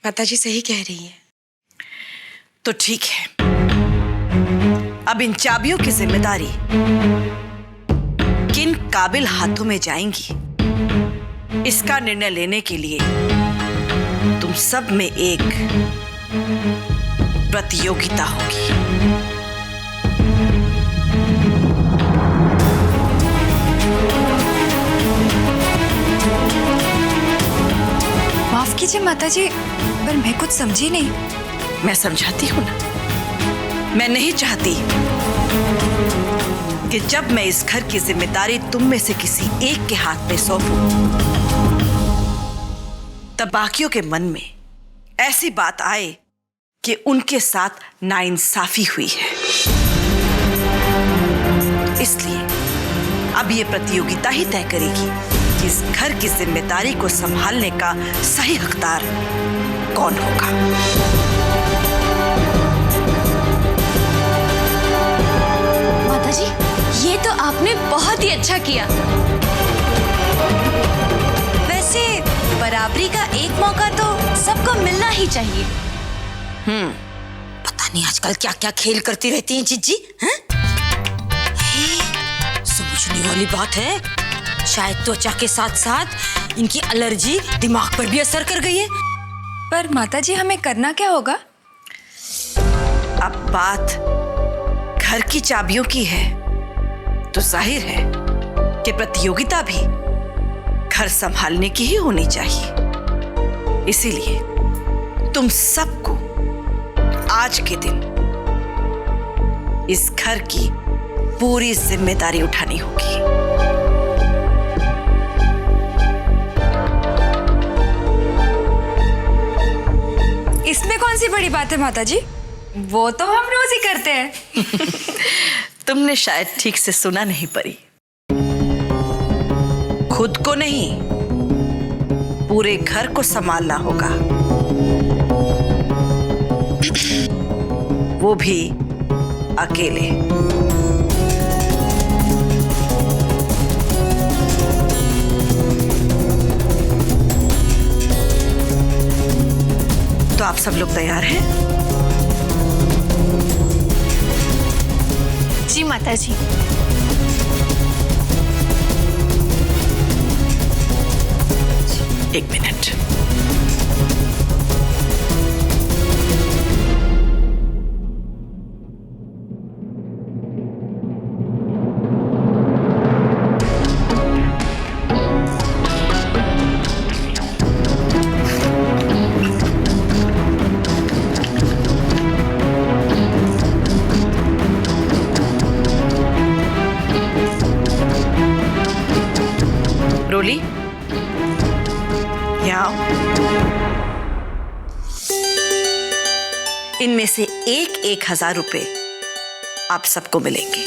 माताजी सही कह रही हैं। तो ठीक है, अब इन चाबियों की जिम्मेदारी किन काबिल हाथों में जाएंगी, इसका निर्णय लेने के लिए तुम सब में एक प्रतियोगिता होगी। माफ कीजिए माताजी, पर मैं कुछ समझी नहीं। मैं समझाती हूं ना। मैं नहीं चाहती कि जब मैं इस घर की जिम्मेदारी तुम में से किसी एक के हाथ में सौंपूं, तब बाकियों के मन में ऐसी बात आए कि उनके साथ नाइंसाफी हुई है। इसलिए अब ये प्रतियोगिता ही तय करेगी कि इस घर की जिम्मेदारी को संभालने का सही हकदार कौन होगा। माताजी, ये तो आपने बहुत ही अच्छा किया। वैसे बराबरी का एक मौका तो सबको मिलना ही चाहिए। पता नहीं आजकल क्या क्या खेल करती रहती हैं जीजी, हैं? समझने वाली बात है। शायद त्वचा के साथ साथ इनकी एलर्जी दिमाग पर भी असर कर गई है। पर माताजी हमें करना क्या होगा? अब बात घर की चाबियों की है तो जाहिर है कि प्रतियोगिता भी घर संभालने की ही होनी चाहिए। इसीलिए तुम सबको आज के दिन इस घर की पूरी जिम्मेदारी उठानी होगी। इसमें कौन सी बड़ी बात है माताजी? वो तो हम रोज ही करते हैं। तुमने शायद ठीक से सुना नहीं परी। खुद को नहीं, पूरे घर को संभालना होगा, वो भी अकेले। तो आप सब लोग तैयार हैं? जी माताजी। एक मिनट। रोली, यहाँ आओ। इनमें से एक 1,000 रुपए आप सबको मिलेंगे।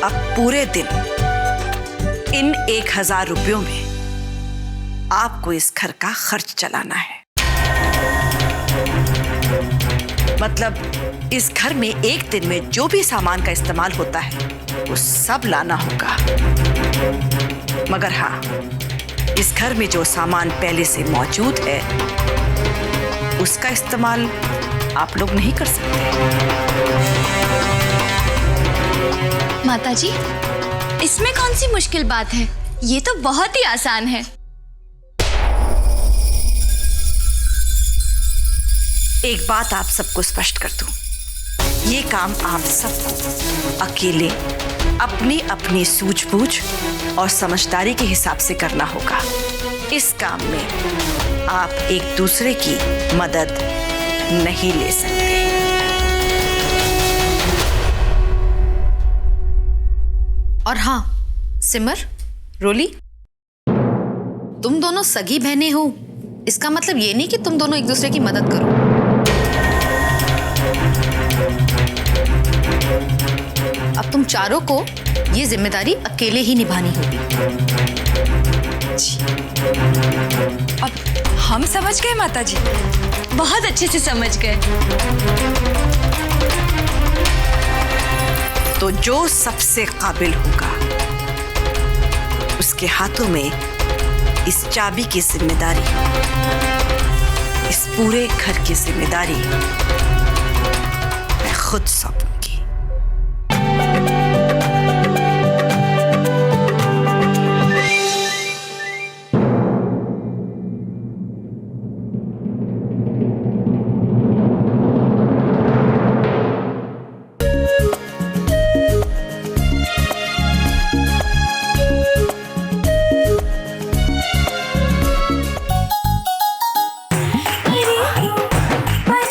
अब पूरे दिन इन 1,000 रुपयों में आपको इस घर का खर्च चलाना है। मतलब इस घर में एक दिन में जो भी सामान का इस्तेमाल होता है वो सब लाना होगा। मगर हाँ, इस घर में जो सामान पहले से मौजूद है उसका इस्तेमाल आप लोग नहीं कर सकते। माताजी, इसमें कौन सी मुश्किल बात है? ये तो बहुत ही आसान है। एक बात आप सबको स्पष्ट कर दूं, ये काम आप सबको अकेले अपनी अपनी सूझबूझ और समझदारी के हिसाब से करना होगा। इस काम में आप एक दूसरे की मदद नहीं ले सकते। और हाँ सिमर, रोली, तुम दोनों सगी बहनें हो, इसका मतलब ये नहीं कि तुम दोनों एक दूसरे की मदद करो। अब तुम चारों को ये जिम्मेदारी अकेले ही निभानी होगी। अब हम समझ गए माता जी। बहुत अच्छे से समझ गए। तो जो सबसे काबिल होगा उसके हाथों में इस चाबी की जिम्मेदारी, इस पूरे घर की जिम्मेदारी मैं खुद सौंपूंगी।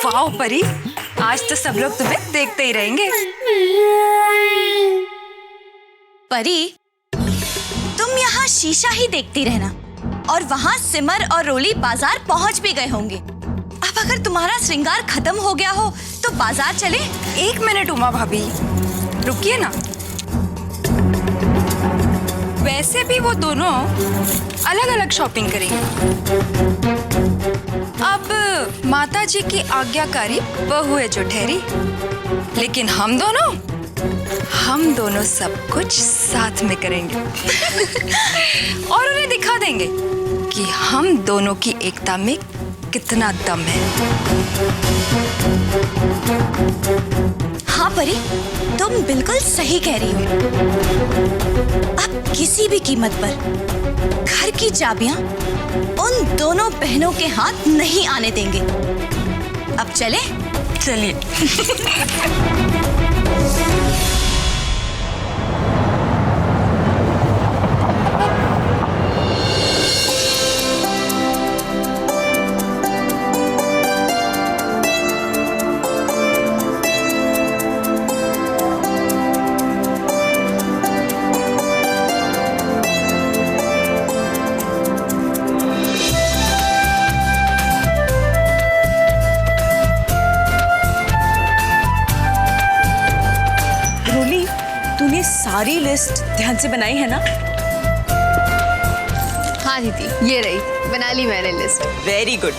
वाओ परी, आज तो सब लोग तुम्हें देखते ही रहेंगे। परी, तुम यहाँ शीशा ही देखती रहना और वहाँ सिमर और रोली बाजार पहुँच भी गए होंगे। अब अगर तुम्हारा श्रृंगार खत्म हो गया हो तो बाजार चले। 1 मिनट उमा भाभी, रुकिए ना। वैसे भी वो दोनों अलग अलग शॉपिंग करेंगे। अब माता जी की आज्ञाकारी बहू है जो ठहरी, लेकिन हम दोनों सब कुछ साथ में करेंगे। और उन्हें दिखा देंगे कि हम दोनों की एकता में कितना दम है। हाँ परी, तुम बिल्कुल सही कह रही हो। अब किसी भी कीमत पर घर की चाबियां उन दोनों बहनों के हाथ नहीं आने देंगे। अब चले? चलिए। सारी लिस्ट ध्यान से बनाई है ना? हाँ दीदी, ये रही, बना ली मैंने लिस्ट। Very good.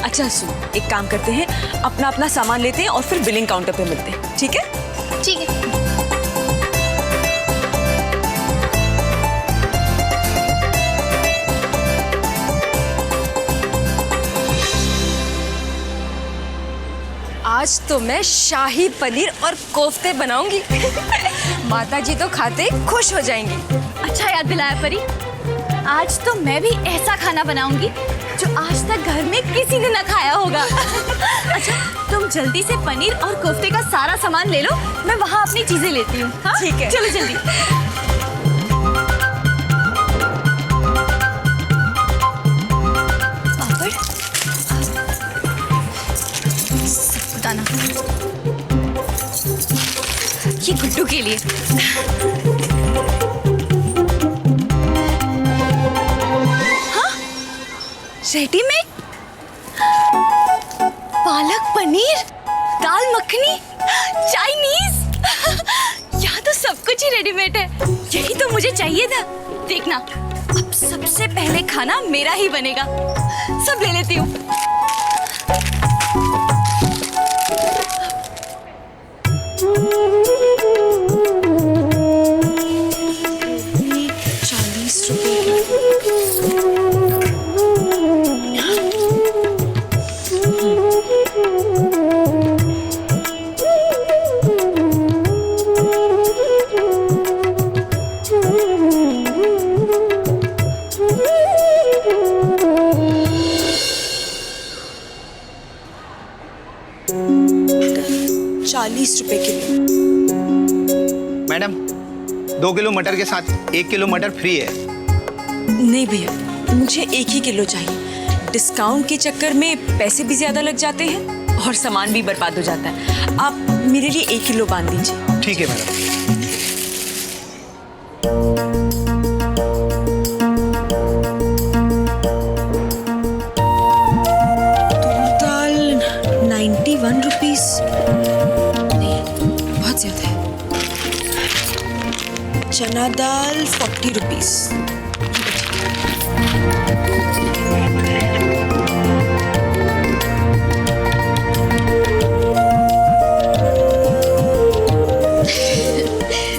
अच्छा सुनो, एक काम करते हैं, अपना अपना सामान लेते हैं और फिर बिलिंग काउंटर पे मिलते हैं, ठीक है? ठीक है। आज तो मैं शाही पनीर और कोफ्ते बनाऊंगी। माता जी तो खाते ही खुश हो जाएंगी। अच्छा याद दिलाया परी, आज तो मैं भी ऐसा खाना बनाऊंगी जो आज तक घर में किसी ने न खाया होगा। अच्छा, तुम जल्दी से पनीर और कोफ्ते का सारा सामान ले लो, मैं वहाँ अपनी चीजें लेती हूँ। हाँ? ठीक है। चलो जल्दी। पापड़, साबुदाना, ये गुड्डू के लिए। रेडीमेड पालक पनीर, दाल मखनी, चाइनीज। यहाँ तो सब कुछ ही रेडीमेड है। यही तो मुझे चाहिए था। देखना, अब सबसे पहले खाना मेरा ही बनेगा। सब ले लेती हूँ। 40 रुपए। ₹40 किलो। मैडम, 2 किलो मटर के साथ 1 किलो मटर फ्री है। नहीं भैया, मुझे 1 ही किलो चाहिए। डिस्काउंट के चक्कर में पैसे भी ज्यादा लग जाते हैं और सामान भी बर्बाद हो जाता है। आप मेरे लिए 1 किलो बांध दीजिए। ठीक है मैडम। Total 91 rupees. नहीं, बहुत ज्यादा है। चना दाल 40 रुपीस।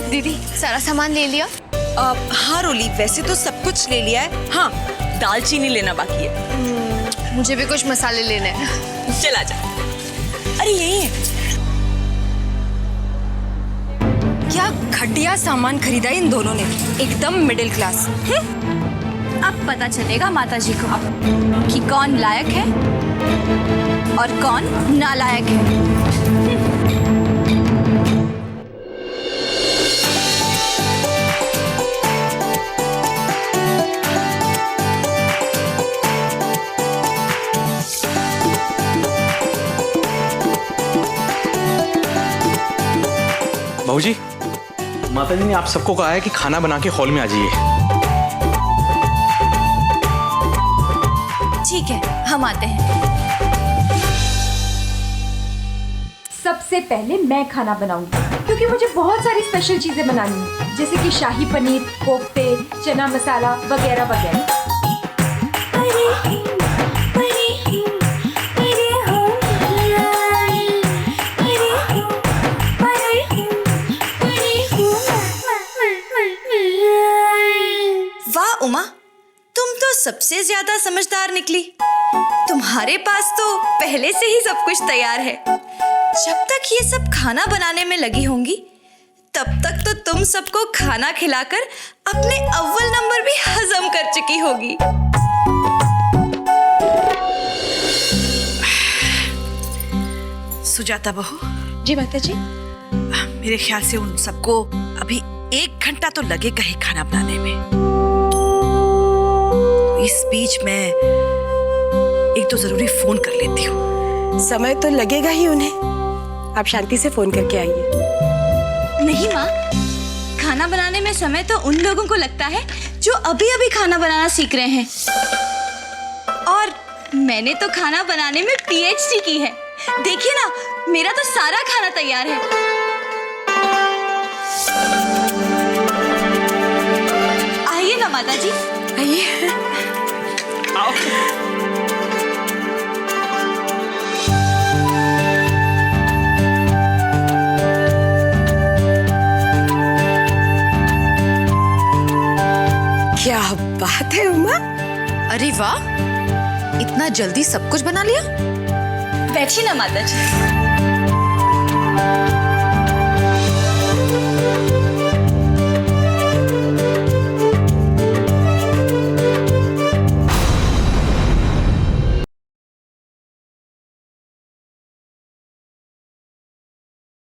दीदी सारा सामान ले लिया? हाँ रोली, वैसे तो सब कुछ ले लिया है। हाँ, दालचीनी लेना बाकी है। मुझे भी कुछ मसाले लेने हैं। चला जा। अरे यही है। क्या घटिया सामान खरीदा इन दोनों ने, एकदम मिडिल क्लास। अब पता चलेगा माताजी को कि कौन लायक है और कौन नालायक है। बाबूजी, माताजी ने आप सबको कहा है कि खाना बना के हॉल में आ जाइए। ठीक है, हम आते हैं। सबसे पहले मैं खाना बनाऊंगी क्योंकि मुझे बहुत सारी स्पेशल चीजें बनानी है, जैसे कि शाही पनीर, कोफ्ते, चना मसाला वगैरह वगैरह। वाह उमा, तुम तो सबसे ज्यादा समझदार निकली। तुम्हारे पास तो पहले से ही सब कुछ तैयार है। जब तक ये सब खाना बनाने में लगी होंगी, तब तक तो तुम सबको खाना खिलाकर अपने अव्वल नंबर भी हजम कर चुकी होगी। सुजाता बहू। जी माताजी। मेरे ख्याल से उन सबको अभी 1 घंटा तो लगेगा ही खाना बनाने में। इस बीच मैं एक तो जरूरी फोन कर लेती हूँ। समय तो लगेगा ही उन्हें, आप शांति से फोन करके आइए। नहीं माँ, खाना बनाने में समय तो उन लोगों को लगता है जो अभी अभी खाना बनाना सीख रहे हैं। और मैंने तो खाना बनाने में PhD की है। देखिए ना, मेरा तो सारा खाना तैयार है। आइए ना माताजी। आइए। आओ। क्या बात है उमा। अरे वाह, इतना जल्दी सब कुछ बना लिया? बैठिए ना माताजी।